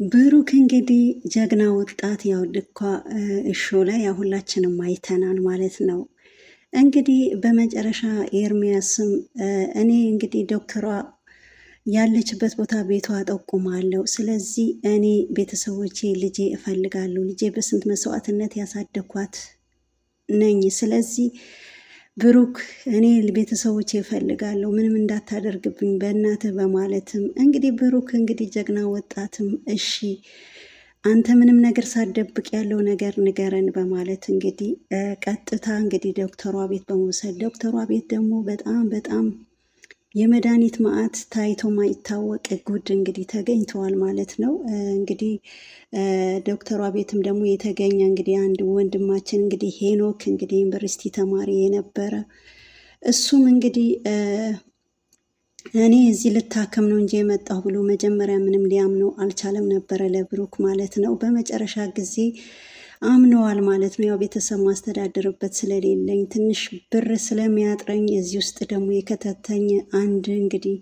ብሩክ እንግዲህ ጀግና ወጣት ያው ልኳ እሾ ላይ ያው ሁላችንም አይተናል ማለት ነው። እንግዲህ በመጨረሻ ኤርሚያስም እኔ እንግዲህ ዶክተሯ ያለችበት ቦታ ቤቷ ጠቁማለሁ። ስለዚህ እኔ ቤተሰቦቼ ልጄ እፈልጋለሁ። ልጄ በስንት መስዋዕትነት ያሳደኳት ነኝ። ስለዚህ ብሩክ እኔ ቤተሰቦቼ ይፈልጋለሁ ምንም እንዳታደርግብኝ በእናትህ በማለትም እንግዲህ ብሩክ እንግዲህ ጀግና ወጣትም እሺ አንተ ምንም ነገር ሳትደብቅ ያለው ነገር ንገረን በማለት እንግዲህ ቀጥታ እንግዲህ ዶክተሯ ቤት በመውሰድ ዶክተሯ ቤት ደግሞ በጣም የመድኃኒት ማዕት ታይቶ ማይታወቅ ጉድ እንግዲህ ተገኝተዋል ማለት ነው። እንግዲህ ዶክተሯ ቤትም ደግሞ የተገኘ እንግዲህ አንድ ወንድማችን እንግዲህ ሄኖክ እንግዲህ ዩኒቨርሲቲ ተማሪ የነበረ እሱም እንግዲህ እኔ እዚህ ልታከም ነው እንጂ የመጣሁ ብሎ መጀመሪያ ምንም ሊያምነው አልቻለም ነበረ ለብሩክ ማለት ነው። በመጨረሻ ጊዜ አምነዋል ማለት ነው። ያው ቤተሰብ ማስተዳደርበት ስለሌለኝ ትንሽ ብር ስለሚያጥረኝ እዚህ ውስጥ ደግሞ የከተተኝ አንድ እንግዲህ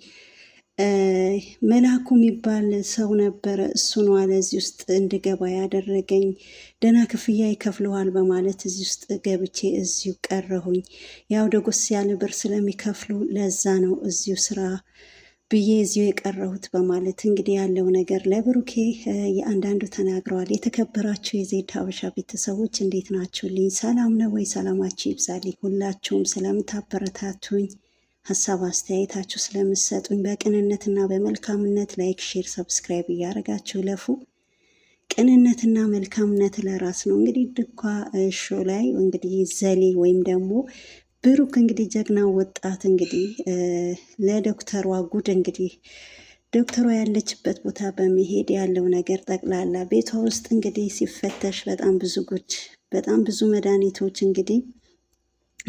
መላኩ የሚባል ሰው ነበረ። እሱ ነው አለ እዚህ ውስጥ እንድገባ ያደረገኝ። ደህና ክፍያ ይከፍለዋል በማለት እዚህ ውስጥ ገብቼ እዚሁ ቀረሁኝ። ያው ደጎስ ያለ ብር ስለሚከፍሉ ለዛ ነው እዚሁ ስራ ብዬ እዚሁ የቀረሁት በማለት እንግዲህ ያለው ነገር ለብሩኬ የአንዳንዱ ተናግረዋል። የተከበራችሁ የዜድ ሀበሻ ቤተሰቦች እንዴት ናችሁልኝ? ሰላም ነው ወይ? ሰላማችሁ ይብዛልኝ። ሁላችሁም ስለምታበረታቱኝ ሀሳብ አስተያየታችሁ ስለምሰጡኝ በቅንነትና በመልካምነት ላይክ፣ ሼር፣ ሰብስክራይብ እያደረጋችሁ ለፉ። ቅንነትና መልካምነት ለራስ ነው። እንግዲህ ድኳ ሾው ላይ እንግዲህ ዘሌ ወይም ደግሞ ብሩክ እንግዲህ ጀግና ወጣት እንግዲህ ለዶክተሯ ጉድ እንግዲህ ዶክተሯ ያለችበት ቦታ በመሄድ ያለው ነገር ጠቅላላ ቤቷ ውስጥ እንግዲህ ሲፈተሽ በጣም ብዙ ጉድ በጣም ብዙ መድኃኒቶች እንግዲህ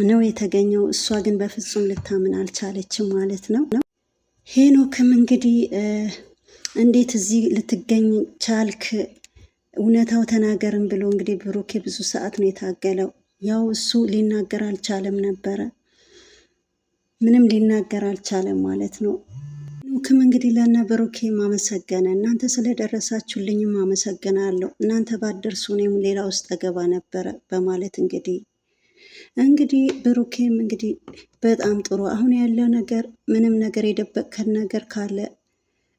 ነው የተገኘው። እሷ ግን በፍጹም ልታምን አልቻለችም ማለት ነው። ሄኖክም እንግዲህ እንዴት እዚህ ልትገኝ ቻልክ? እውነታው ተናገርም ብሎ እንግዲህ ብሩኬ ብዙ ሰዓት ነው የታገለው። ያው እሱ ሊናገር አልቻለም ነበረ፣ ምንም ሊናገር አልቻለም ማለት ነው። ሄኖክም እንግዲህ ለነ ብሩኬ አመሰገነ። እናንተ ስለደረሳችሁልኝም አመሰግናለሁ፣ እናንተ ባትደርሱ እኔም ሌላ ውስጥ ገባ ነበረ በማለት እንግዲህ ብሩኬም እንግዲህ በጣም ጥሩ አሁን ያለው ነገር ምንም ነገር የደበቅከን ነገር ካለ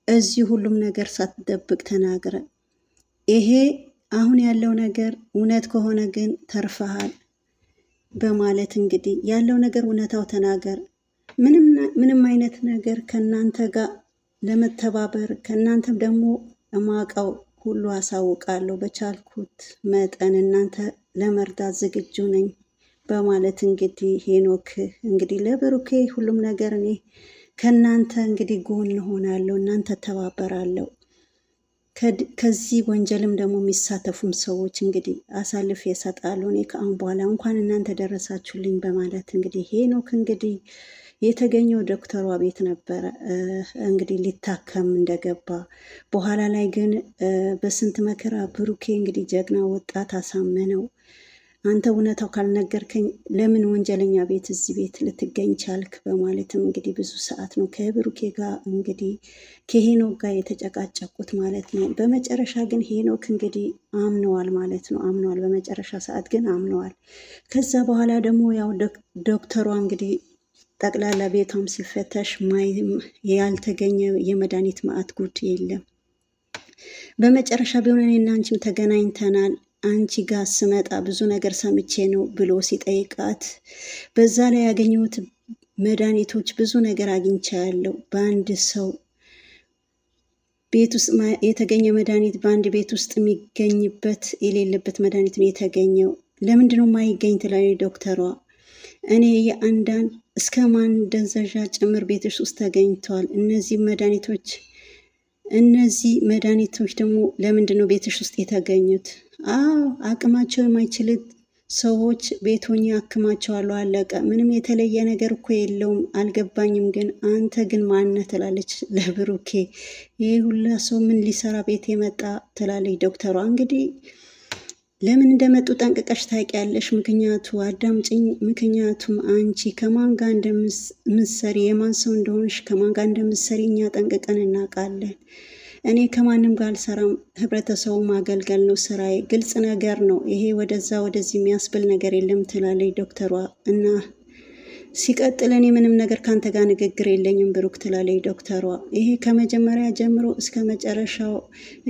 እዚህ ሁሉም ነገር ሳትደብቅ ተናግረ። ይሄ አሁን ያለው ነገር እውነት ከሆነ ግን ተርፈሃል በማለት እንግዲህ ያለው ነገር እውነታው ተናገር። ምንም አይነት ነገር ከእናንተ ጋር ለመተባበር ከእናንተም ደግሞ እማውቀው ሁሉ አሳውቃለሁ። በቻልኩት መጠን እናንተ ለመርዳት ዝግጁ ነኝ በማለት እንግዲህ ሄኖክ እንግዲህ ለብሩኬ ሁሉም ነገር እኔ ከእናንተ እንግዲህ ጎን ሆናለሁ፣ እናንተ ተባበራለሁ፣ ከዚህ ወንጀልም ደግሞ የሚሳተፉም ሰዎች እንግዲህ አሳልፍ የሰጣሉ። እኔ ከአሁን በኋላ እንኳን እናንተ ደረሳችሁልኝ በማለት እንግዲህ ሄኖክ እንግዲህ የተገኘው ዶክተሯ ቤት ነበረ እንግዲህ ሊታከም እንደገባ። በኋላ ላይ ግን በስንት መከራ ብሩኬ እንግዲህ ጀግና ወጣት አሳመነው። አንተ እውነታው ካልነገርከኝ ለምን ወንጀለኛ ቤት እዚህ ቤት ልትገኝ ቻልክ? በማለትም እንግዲህ ብዙ ሰዓት ነው ከብሩኬ ጋር እንግዲህ ከሄኖክ ጋር የተጨቃጨቁት ማለት ነው። በመጨረሻ ግን ሄኖክ እንግዲህ አምነዋል ማለት ነው። አምነዋል፣ በመጨረሻ ሰዓት ግን አምነዋል። ከዛ በኋላ ደግሞ ያው ዶክተሯ እንግዲህ ጠቅላላ ቤቷም ሲፈተሽ ያልተገኘ የመድኃኒት ማዕት ጉድ የለም። በመጨረሻ ቢሆን እኔና አንቺም ተገናኝተናል፣ አንቺ ጋር ስመጣ ብዙ ነገር ሰምቼ ነው ብሎ ሲጠይቃት በዛ ላይ ያገኘሁት መድኃኒቶች ብዙ ነገር አግኝቻለሁ። በአንድ ሰው ቤት ውስጥ የተገኘ መድኃኒት በአንድ ቤት ውስጥ የሚገኝበት የሌለበት መድኃኒት ነው የተገኘው። ለምንድነው ማይገኝ ትላለች ዶክተሯ። እኔ የአንዳንድ እስከ ማንደንዘዣ ጭምር ቤትሽ ውስጥ ተገኝተዋል። እነዚህ መድኃኒቶች ደግሞ ለምንድነው ቤትሽ ውስጥ የተገኙት? አቅማቸው የማይችል ሰዎች ቤቶኛ አክማቸዋለሁ፣ አለቀ። ምንም የተለየ ነገር እኮ የለውም። አልገባኝም ግን አንተ ግን ማነህ? ትላለች ለብሩኬ። ይህ ሁላ ሰው ምን ሊሰራ ቤት የመጣ ትላለች ዶክተሯ። እንግዲህ ለምን እንደመጡ ጠንቅቀሽ ታውቂያለሽ። ምክንያቱ አዳምጪኝ። ምክንያቱም አንቺ ከማን ጋር እንደምትሰሪ የማን ሰው እንደሆንሽ ከማን ጋር እንደምትሰሪ እኛ ጠንቅቀን እናውቃለን። እኔ ከማንም ጋር አልሰራም፣ ህብረተሰቡ ማገልገል ነው ስራዬ። ግልጽ ነገር ነው ይሄ፣ ወደዛ ወደዚህ የሚያስብል ነገር የለም ትላለች ዶክተሯ። እና ሲቀጥል እኔ ምንም ነገር ካንተ ጋር ንግግር የለኝም ብሩክ ትላለች ዶክተሯ። ይሄ ከመጀመሪያ ጀምሮ እስከ መጨረሻው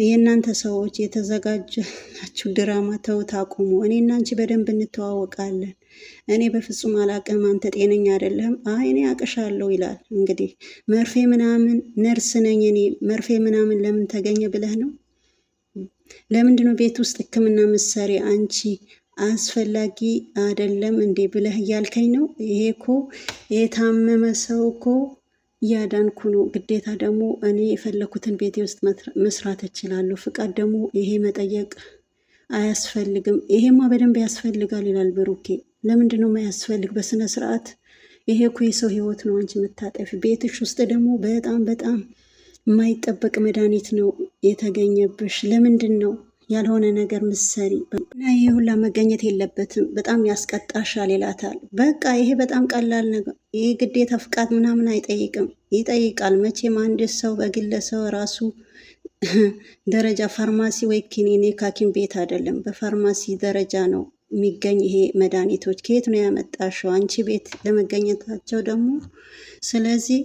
የእናንተ ሰዎች የተዘጋጃችሁ ድራማ ተውት፣ አቁሙ። እኔ እና አንቺ በደንብ እንተዋወቃለን። እኔ በፍጹም አላቅም፣ አንተ ጤነኛ አይደለም። አይ እኔ አቅሻለሁ ይላል። እንግዲህ መርፌ ምናምን ነርስ ነኝ እኔ፣ መርፌ ምናምን ለምን ተገኘ ብለህ ነው? ለምንድነው ቤት ውስጥ ህክምና ምሰሪ አንቺ? አስፈላጊ አይደለም እንዴ ብለህ እያልከኝ ነው? ይሄ እኮ የታመመ ሰው እኮ እያዳንኩ ነው። ግዴታ ደግሞ እኔ የፈለኩትን ቤቴ ውስጥ መስራት እችላለሁ። ፍቃድ ደግሞ ይሄ መጠየቅ አያስፈልግም። ይሄማ በደንብ ያስፈልጋል ይላል ብሩኬ። ለምንድን ነው የማያስፈልግ? በስነ ስርዓት ይሄ እኮ የሰው ህይወት ነው አንቺ የምታጠፊ። ቤትሽ ውስጥ ደግሞ በጣም በጣም የማይጠበቅ መድኃኒት ነው የተገኘብሽ። ለምንድን ነው ያልሆነ ነገር ምሰሪ? እና ይሄ ሁላ መገኘት የለበትም፣ በጣም ያስቀጣሻል ይላታል። በቃ ይሄ በጣም ቀላል ነገር፣ ይሄ ግዴታ ፍቃድ ምናምን አይጠይቅም። ይጠይቃል መቼም አንድ ሰው በግለሰብ ራሱ ደረጃ ፋርማሲ ወይ ክሊኒክ ሐኪም ቤት አይደለም፣ በፋርማሲ ደረጃ ነው የሚገኝ ይሄ መድኃኒቶች። ከየት ነው ያመጣሽው አንቺ ቤት ለመገኘታቸው ደግሞ? ስለዚህ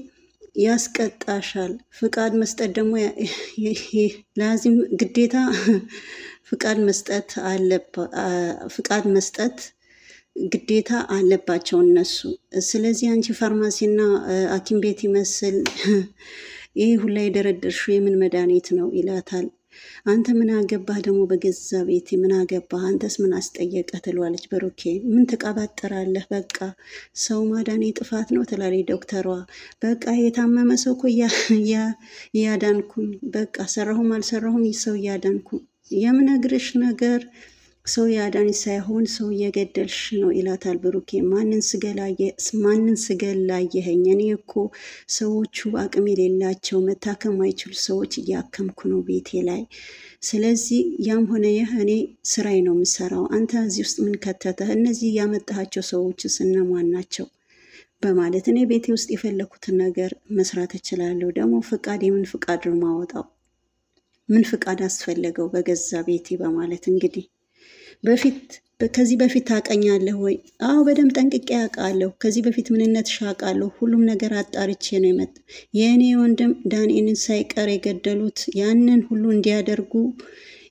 ያስቀጣሻል። ፍቃድ መስጠት ደግሞ ላዚም ግዴታ ፍቃድ መስጠት ግዴታ አለባቸው እነሱ። ስለዚህ አንቺ ፋርማሲና ሐኪም ቤት ይመስል ይህ ሁላ የደረደርሽው የምን መድኃኒት ነው ይላታል። አንተ ምን አገባህ ደግሞ በገዛ ቤቴ ምን አገባህ? አንተስ ምን አስጠየቀህ? ትለዋለች ብሩኬ። ምን ትቀባጥራለህ? በቃ ሰው ማዳን ጥፋት ነው ትላለች ዶክተሯ። በቃ የታመመ ሰው እኮ እያዳንኩኝ፣ በቃ ሰራሁም አልሰራሁም ሰው እያዳንኩ፣ የምነግርሽ ነገር ሰው ያዳኝ ሳይሆን ሰው እየገደልሽ ነው ይላታል ብሩኬ። ማንን ስገላየኸኝ? እኔ እኮ ሰዎቹ አቅም የሌላቸው መታከም አይችሉ ሰዎች እያከምኩ ነው ቤቴ ላይ። ስለዚህ ያም ሆነ ይህ እኔ ስራዬ ነው የምሰራው። አንተ እዚህ ውስጥ ምን ከተተህ? እነዚህ ያመጣሃቸው ሰዎችስ እነማን ናቸው? በማለት እኔ ቤቴ ውስጥ የፈለኩትን ነገር መስራት እችላለሁ። ደግሞ ፍቃድ የምን ፍቃድ ነው ማወጣው? ምን ፍቃድ አስፈለገው በገዛ ቤቴ? በማለት እንግዲህ ከዚህ በፊት ታውቀኛለህ ወይ? አዎ በደንብ ጠንቅቄ ያውቃለሁ። ከዚህ በፊት ምንነትሽ አውቃለሁ። ሁሉም ነገር አጣርቼ ነው የመጣ። የእኔ ወንድም ዳንኤልን ሳይቀር የገደሉት ያንን ሁሉ እንዲያደርጉ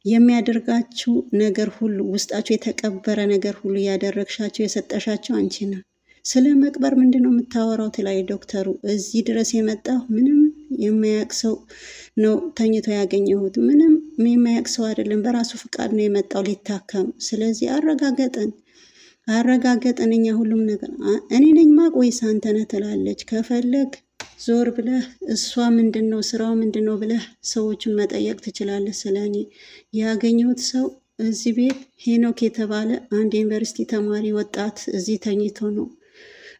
የሚያደርጋችሁ ነገር ሁሉ ውስጣቸው የተቀበረ ነገር ሁሉ ያደረግሻቸው የሰጠሻቸው አንቺ ነው። ስለ መቅበር ምንድን ነው የምታወራው? ትላይ ዶክተሩ እዚህ ድረስ የመጣው ምንም የማያውቅ ሰው ነው ተኝቶ ያገኘሁት። ምንም የማያውቅ ሰው አይደለም፣ በራሱ ፍቃድ ነው የመጣው ሊታከም። ስለዚህ አረጋገጠን እኛ ሁሉም ነገር። እኔ ነኝ ማቅ ወይስ አንተ ነህ? ትላለች። ከፈለግ ዞር ብለህ እሷ ምንድን ነው ስራው ምንድን ነው ብለህ ሰዎቹን መጠየቅ ትችላለህ። ስለ እኔ ያገኘሁት ሰው እዚህ ቤት ሄኖክ የተባለ አንድ ዩኒቨርሲቲ ተማሪ ወጣት እዚህ ተኝቶ ነው።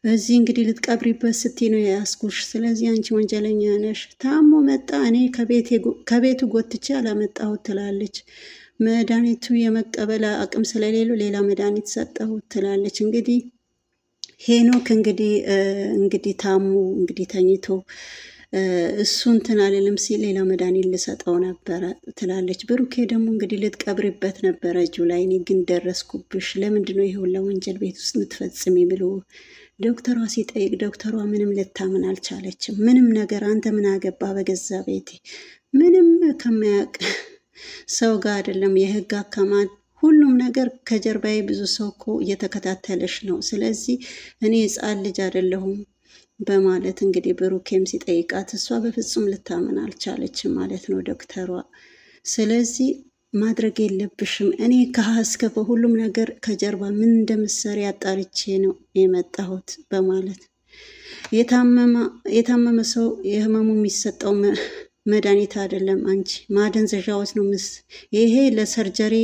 እዚህ እንግዲህ ልትቀብሪበት ስትይ ነው የያዝኩሽ። ስለዚህ አንቺ ወንጀለኛ ነሽ። ታሞ መጣ፣ እኔ ከቤቱ ጎትቼ አላመጣሁት ትላለች። መድኃኒቱ የመቀበል አቅም ስለሌለው ሌላ መድኃኒት ሰጠሁት ትላለች። እንግዲህ ሄኖክ እንግዲህ ታሞ እንግዲህ ተኝቶ እሱ እንትን አልልም ሲል ሌላ መድኃኒት ልሰጠው ነበረ ትላለች። ብሩኬ ደግሞ እንግዲህ ልትቀብሪበት ነበረ እጁ ላይ፣ እኔ ግን ደረስኩብሽ። ለምንድነው ይሄ ሁላ ወንጀል ቤት ውስጥ የምትፈጽሚ ብሎ ዶክተሯ ሲጠይቅ ዶክተሯ ምንም ልታምን አልቻለችም። ምንም ነገር አንተ ምን አገባ በገዛ ቤቴ? ምንም ከማያውቅ ሰው ጋር አይደለም የህግ አካማት ሁሉም ነገር ከጀርባዬ ብዙ ሰው እኮ እየተከታተለሽ ነው። ስለዚህ እኔ ህፃን ልጅ አይደለሁም በማለት እንግዲህ ብሩኬም ሲጠይቃት እሷ በፍጹም ልታምን አልቻለችም ማለት ነው ዶክተሯ። ስለዚህ ማድረግ የለብሽም እኔ ከሀ እስከ ሁሉም ነገር ከጀርባ ምን እንደምትሰሪ አጣርቼ ነው የመጣሁት በማለት የታመመ ሰው የህመሙ የሚሰጠው መድኃኒት አይደለም አንቺ ማደንዘዣዎች ነው ይሄ ለሰርጀሪ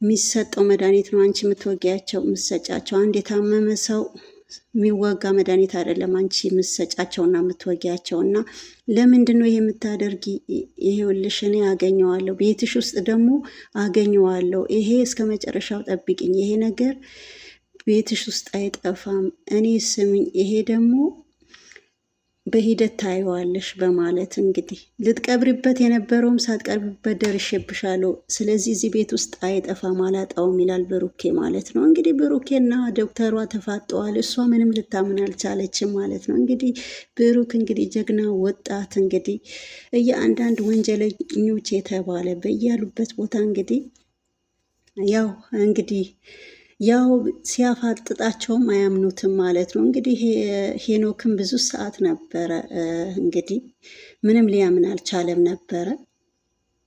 የሚሰጠው መድኃኒት ነው አንቺ የምትወጊያቸው የምትሰጫቸው። አንድ የታመመ ሰው የሚወጋ መድኃኒት አይደለም አንቺ የምትሰጫቸውና የምትወጊያቸው። እና ለምንድን ነው ይሄ የምታደርጊ? ይሄውልሽ እኔ አገኘዋለሁ፣ ቤትሽ ውስጥ ደግሞ አገኘዋለሁ። ይሄ እስከ መጨረሻው ጠብቂኝ፣ ይሄ ነገር ቤትሽ ውስጥ አይጠፋም። እኔ ስምኝ፣ ይሄ ደግሞ በሂደት ታየዋለሽ በማለት እንግዲህ ልትቀብሪበት የነበረውም ሳትቀብሪበት ደርሼብሻለሁ። ስለዚህ እዚህ ቤት ውስጥ አይጠፋም አላጣውም ይላል ብሩኬ ማለት ነው። እንግዲህ ብሩኬና ዶክተሯ ተፋጠዋል። እሷ ምንም ልታምን አልቻለችም ማለት ነው። እንግዲህ ብሩክ እንግዲህ ጀግና ወጣት እንግዲህ እያንዳንድ ወንጀለኞች የተባለ በያሉበት ቦታ እንግዲህ ያው ሲያፋጥጣቸውም አያምኑትም ማለት ነው። እንግዲህ ሄኖክም ብዙ ሰዓት ነበረ እንግዲህ ምንም ሊያምን አልቻለም ነበረ።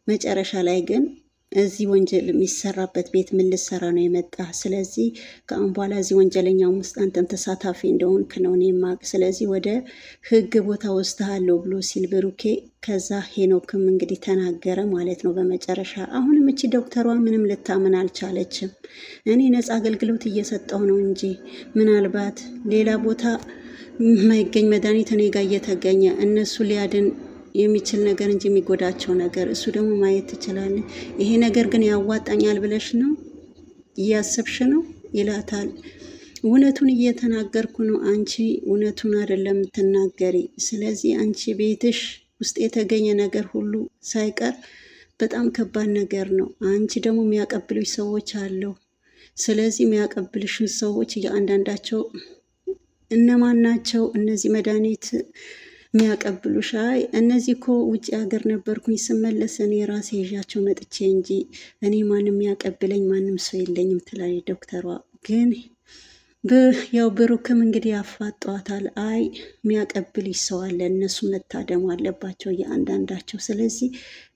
መጨረሻ ላይ ግን እዚህ ወንጀል የሚሰራበት ቤት ምን ልሰራ ነው የመጣ? ስለዚህ ከአሁን በኋላ እዚህ ወንጀለኛው ውስጥ አንተን ተሳታፊ እንደሆንክ ነው እኔ የማውቅ። ስለዚህ ወደ ህግ ቦታ ወስድሃለሁ ብሎ ሲል ብሩኬ፣ ከዛ ሄኖክም እንግዲህ ተናገረ ማለት ነው በመጨረሻ። አሁንም እቺ ዶክተሯ ምንም ልታምን አልቻለችም። እኔ ነፃ አገልግሎት እየሰጠው ነው እንጂ ምናልባት ሌላ ቦታ የማይገኝ መድኃኒት እኔ ጋር እየተገኘ እነሱ ሊያድን የሚችል ነገር እንጂ የሚጎዳቸው ነገር እሱ ደግሞ ማየት ትችላለህ። ይሄ ነገር ግን ያዋጣኛል ብለሽ ነው እያሰብሽ ነው ይላታል። እውነቱን እየተናገርኩ ነው፣ አንቺ እውነቱን አይደለም የምትናገሪ። ስለዚህ አንቺ ቤትሽ ውስጥ የተገኘ ነገር ሁሉ ሳይቀር በጣም ከባድ ነገር ነው። አንቺ ደግሞ የሚያቀብሉሽ ሰዎች አለው። ስለዚህ የሚያቀብልሽን ሰዎች እያንዳንዳቸው እነማን ናቸው? እነዚህ መድኃኒት የሚያቀብሉሽ? አይ እነዚህ እኮ ውጭ ሀገር ነበርኩኝ ስመለስ እኔ ራሴ ይዣቸው መጥቼ እንጂ እኔ ማንም የሚያቀብለኝ ማንም ሰው የለኝም ትላለች ዶክተሯ። ግን ያው ብሩክም እንግዲህ ያፋጧታል። አይ የሚያቀብልሽ ሰው አለ፣ እነሱ መታደሙ አለባቸው የአንዳንዳቸው። ስለዚህ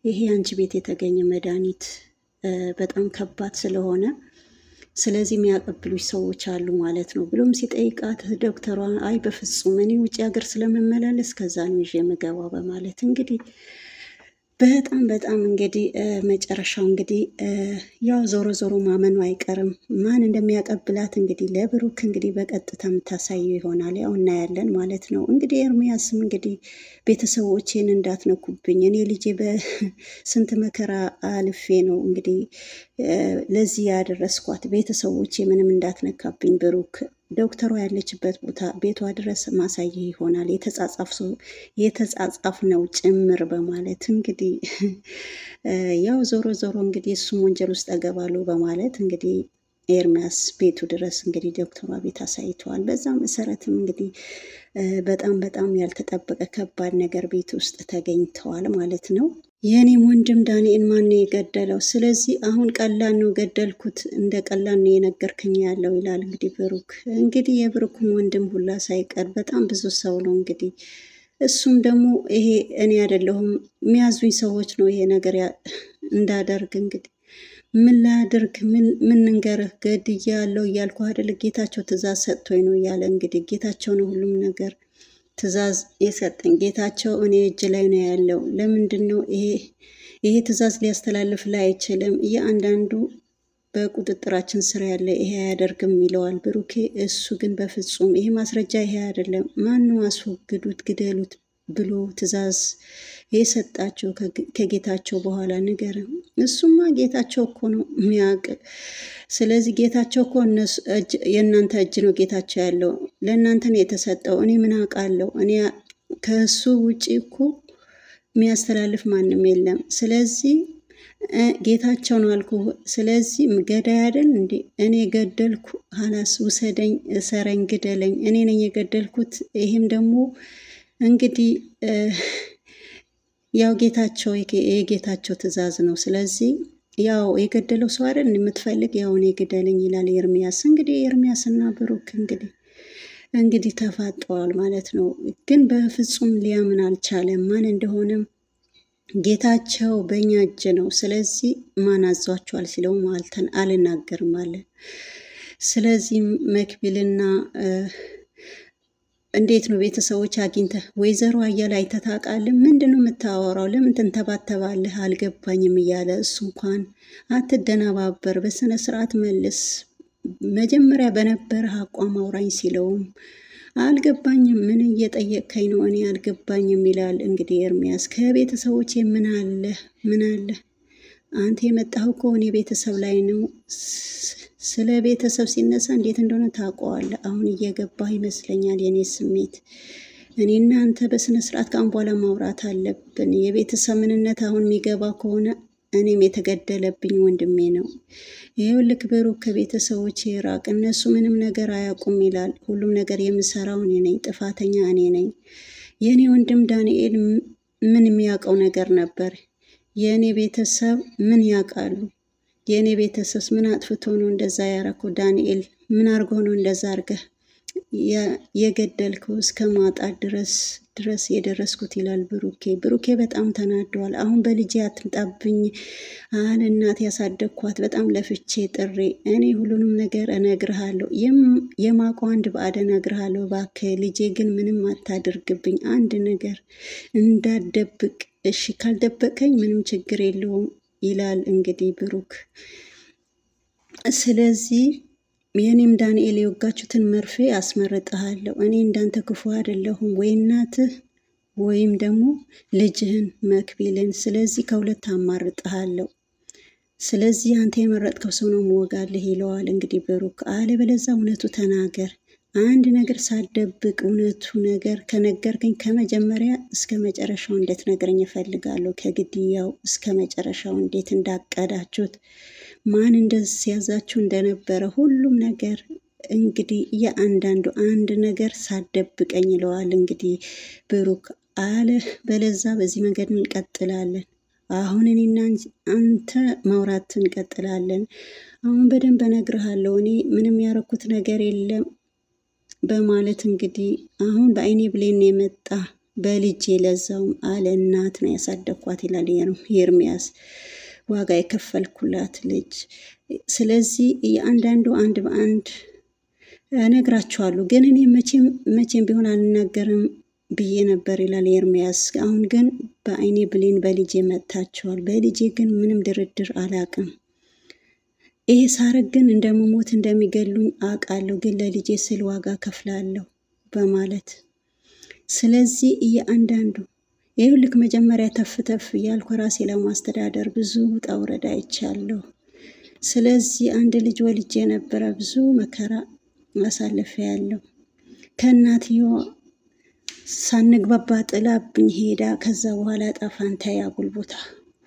ይሄ አንቺ ቤት የተገኘ መድኃኒት በጣም ከባድ ስለሆነ ስለዚህ የሚያቀብሉች ሰዎች አሉ ማለት ነው ብሎም ሲጠይቃት ዶክተሯ አይ በፍጹም እኔ ውጭ ሀገር ስለምመላለስ ከዛ ነው ይዤ የምገባው በማለት እንግዲህ በጣም እንግዲህ መጨረሻው እንግዲህ ያው ዞሮ ዞሮ ማመኑ አይቀርም። ማን እንደሚያቀብላት እንግዲህ ለብሩክ እንግዲህ በቀጥታ የምታሳየው ይሆናል። ያው እናያለን ማለት ነው። እንግዲህ ኤርሚያስም እንግዲህ ቤተሰቦቼን እንዳትነኩብኝ፣ እኔ ልጄ በስንት መከራ አልፌ ነው እንግዲህ ለዚህ ያደረስኳት፣ ቤተሰቦቼ ምንም እንዳትነካብኝ ብሩክ ዶክተሯ ያለችበት ቦታ ቤቷ ድረስ ማሳየ ይሆናል የተጻጻፍ ነው ጭምር በማለት እንግዲህ ያው ዞሮ እንግዲህ እሱም ወንጀል ውስጥ እገባለሁ በማለት እንግዲህ ኤርሚያስ ቤቱ ድረስ እንግዲህ ዶክተሯ ቤት አሳይተዋል። በዛ መሰረትም እንግዲህ በጣም ያልተጠበቀ ከባድ ነገር ቤት ውስጥ ተገኝተዋል ማለት ነው። የኔም ወንድም ዳንኤል ማን ነው የገደለው? ስለዚህ አሁን ቀላል ነው ገደልኩት፣ እንደ ቀላል ነው የነገርከኝ ያለው ይላል እንግዲህ ብሩክ። እንግዲህ የብሩክም ወንድም ሁላ ሳይቀር በጣም ብዙ ሰው ነው እንግዲህ እሱም ደግሞ ይሄ እኔ አይደለሁም የሚያዙኝ ሰዎች ነው ይሄ ነገር እንዳደርግ እንግዲህ ምን ላድርግ ምን ንገርህ ገድያ ያለው እያልኩ አይደል ጌታቸው ትእዛዝ ሰጥቶኝ ነው እያለ እንግዲህ ጌታቸው ነው ሁሉም ነገር ትእዛዝ የሰጠኝ ጌታቸው እኔ እጅ ላይ ነው ያለው። ለምንድን ነው ይሄ ትእዛዝ ሊያስተላልፍ ላይ አይችልም? እያንዳንዱ በቁጥጥራችን ስር ያለ ይሄ አያደርግም ይለዋል ብሩኬ። እሱ ግን በፍጹም ይሄ ማስረጃ ይሄ አይደለም፣ ማነው አስወግዱት ግደሉት ብሎ ትእዛዝ የሰጣቸው ከጌታቸው በኋላ ንገርም። እሱማ ጌታቸው እኮ ነው የሚያውቅ። ስለዚህ ጌታቸው እኮ የእናንተ እጅ ነው ጌታቸው ያለው፣ ለእናንተ ነው የተሰጠው። እኔ ምን አውቃለሁ? እኔ ከእሱ ውጪ እኮ የሚያስተላልፍ ማንም የለም። ስለዚህ ጌታቸው ነው አልኩ። ስለዚህ ገዳይ አይደል እንዴ? እኔ ገደልኩ፣ ሀላስ ውሰደኝ፣ እሰረኝ፣ ግደለኝ፣ እኔ ነኝ የገደልኩት። ይሄም ደግሞ እንግዲህ ያው ጌታቸው የጌታቸው ትእዛዝ ነው። ስለዚህ ያው የገደለው ሰው አይደል የምትፈልግ ያው እኔ ግደለኝ ይላል ኤርሚያስ። እንግዲህ ኤርሚያስና ብሩክ እንግዲህ ተፋጠዋል ማለት ነው። ግን በፍጹም ሊያምን አልቻለም። ማን እንደሆነም ጌታቸው በእኛ እጅ ነው፣ ስለዚህ ማን አዟቸዋል ሲለው አልናገርም አለ። ስለዚህ መክቢልና እንዴት ነው ቤተሰቦች አግኝተህ ወይዘሮ አያለ አይተህ ታውቃለህ? ምንድን ነው የምታወራው? ለምን ትንተባተባለህ? አልገባኝም እያለ እሱ እንኳን አትደነባበር፣ በስነ ስርዓት መልስ፣ መጀመሪያ በነበረህ አቋም አውራኝ ሲለውም አልገባኝም፣ ምን እየጠየቅከኝ ነው? እኔ አልገባኝም ይላል እንግዲህ ኤርሚያስ። ከቤተሰቦቼ ምን አለ አንተ የመጣኸው እኮ እኔ ቤተሰብ ላይ ነው። ስለ ቤተሰብ ሲነሳ እንዴት እንደሆነ ታውቀዋለህ። አሁን እየገባህ ይመስለኛል የኔ ስሜት። እኔና አንተ በስነ ስርዓት ከአሁን በኋላ ማውራት አለብን። የቤተሰብ ምንነት አሁን የሚገባ ከሆነ እኔም የተገደለብኝ ወንድሜ ነው። ይኸውልህ ብሩክ ከቤተሰቦች የራቅ እነሱ ምንም ነገር አያውቁም ይላል። ሁሉም ነገር የምሰራው እኔ ነኝ፣ ጥፋተኛ እኔ ነኝ። የእኔ ወንድም ዳንኤል ምን የሚያውቀው ነገር ነበር? የእኔ ቤተሰብ ምን ያውቃሉ? የእኔ ቤተሰብ ምን አጥፍቶ ነው እንደዛ ያረኩ? ዳንኤል ምን አርጎ ነው እንደዛ አርገህ የገደልከው? እስከ ማጣት ድረስ የደረስኩት ይላል ብሩኬ። ብሩኬ በጣም ተናደዋል። አሁን በልጄ አትምጣብኝ አለ። እናት ያሳደግኳት በጣም ለፍቼ ጥሬ እኔ ሁሉንም ነገር እነግርሃለሁ፣ የማውቀው አንድ ባዕድ እነግርሃለሁ። እባክህ ልጄ ግን ምንም አታድርግብኝ፣ አንድ ነገር እንዳደብቅ እሺ? ካልደበቀኝ ምንም ችግር የለውም ይላል እንግዲህ ብሩክ። ስለዚህ የኔም ዳንኤል የወጋችሁትን መርፌ አስመርጥሃለሁ። እኔ እንዳንተ ክፉ አይደለሁም፣ ወይ እናትህ ወይም ደግሞ ልጅህን መክቢልን። ስለዚህ ከሁለት አማርጥሃለሁ። ስለዚህ አንተ የመረጥከው ሰው ነው መወጋልህ ይለዋል እንግዲህ ብሩክ። አለበለዚያ እውነቱ ተናገር። አንድ ነገር ሳደብቅ እውነቱ ነገር ከነገርከኝ ከመጀመሪያ እስከ መጨረሻው እንዴት ነገረኝ እፈልጋለሁ። ከግድያው እስከ መጨረሻው እንዴት እንዳቀዳችሁት፣ ማን እንደሲያዛችሁ እንደነበረ ሁሉም ነገር እንግዲህ የአንዳንዱ አንድ ነገር ሳደብቀኝ ይለዋል እንግዲህ ብሩክ። አለ በለዛ በዚህ መንገድ እንቀጥላለን። አሁን እኔና አንተ ማውራት እንቀጥላለን። አሁን በደንብ እነግርሃለሁ፣ እኔ ምንም ያረኩት ነገር የለም በማለት እንግዲህ አሁን በአይኔ ብሌን የመጣ በልጄ ለዛውም አለ እናት ነው ያሳደግኳት ይላል ኤርሚያስ። ዋጋ የከፈልኩላት ልጅ። ስለዚህ የአንዳንዱ አንድ በአንድ እነግራችኋለሁ፣ ግን እኔ መቼም ቢሆን አልናገርም ብዬ ነበር ይላል ኤርሚያስ። አሁን ግን በአይኔ ብሌን በልጄ መጥታችኋል። በልጄ ግን ምንም ድርድር አላቅም። ይሄ ሳረግ ግን እንደምሞት እንደሚገሉኝ አውቃለሁ፣ ግን ለልጄ ስል ዋጋ ከፍላለሁ በማለት ስለዚህ እያንዳንዱ ይኸውልህ መጀመሪያ ተፍ እያልኩ ራሴ ለማስተዳደር ብዙ ውጣ ውረድ አይቻለሁ። ስለዚህ አንድ ልጅ ወልጄ የነበረ ብዙ መከራ አሳልፌ ያለው ከእናትየዋ ሳንግባባ ጥላብኝ ሄዳ ከዛ በኋላ ጣፋንታ ያጉል ቦታ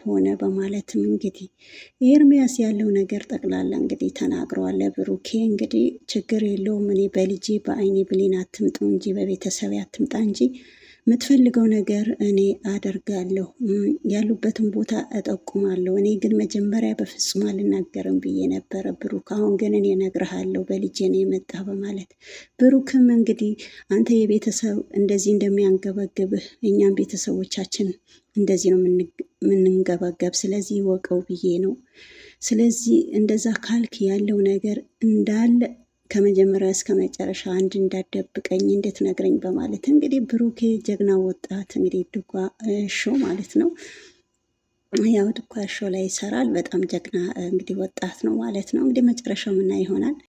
ሆነ በማለትም እንግዲህ ኤርሚያስ ያለው ነገር ጠቅላላ እንግዲህ ተናግረዋል። ብሩኬ እንግዲህ ችግር የለውም፣ እኔ በልጄ በአይኔ ብሌን አትምጡ እንጂ በቤተሰብ አትምጣ እንጂ የምትፈልገው ነገር እኔ አደርጋለሁ፣ ያሉበትን ቦታ እጠቁማለሁ። እኔ ግን መጀመሪያ በፍጹም አልናገርም ብዬ ነበረ ብሩክ። አሁን ግን እኔ እነግርሃለሁ በልጄ ነው የመጣ በማለት ብሩክም እንግዲህ አንተ የቤተሰብ እንደዚህ እንደሚያንገበግብህ እኛም ቤተሰቦቻችን እንደዚህ ነው የምንንገበገብ፣ ስለዚህ ወቀው ብዬ ነው። ስለዚህ እንደዛ ካልክ ያለው ነገር እንዳለ ከመጀመሪያ እስከ መጨረሻ አንድ እንዳደብቀኝ እንዴት ነግረኝ በማለት እንግዲህ ብሩኬ ጀግና ወጣት እንግዲህ ድጓ ሾው ማለት ነው። ያው ድጓ ሾው ላይ ይሰራል። በጣም ጀግና እንግዲህ ወጣት ነው ማለት ነው። እንግዲህ መጨረሻው ምና ይሆናል።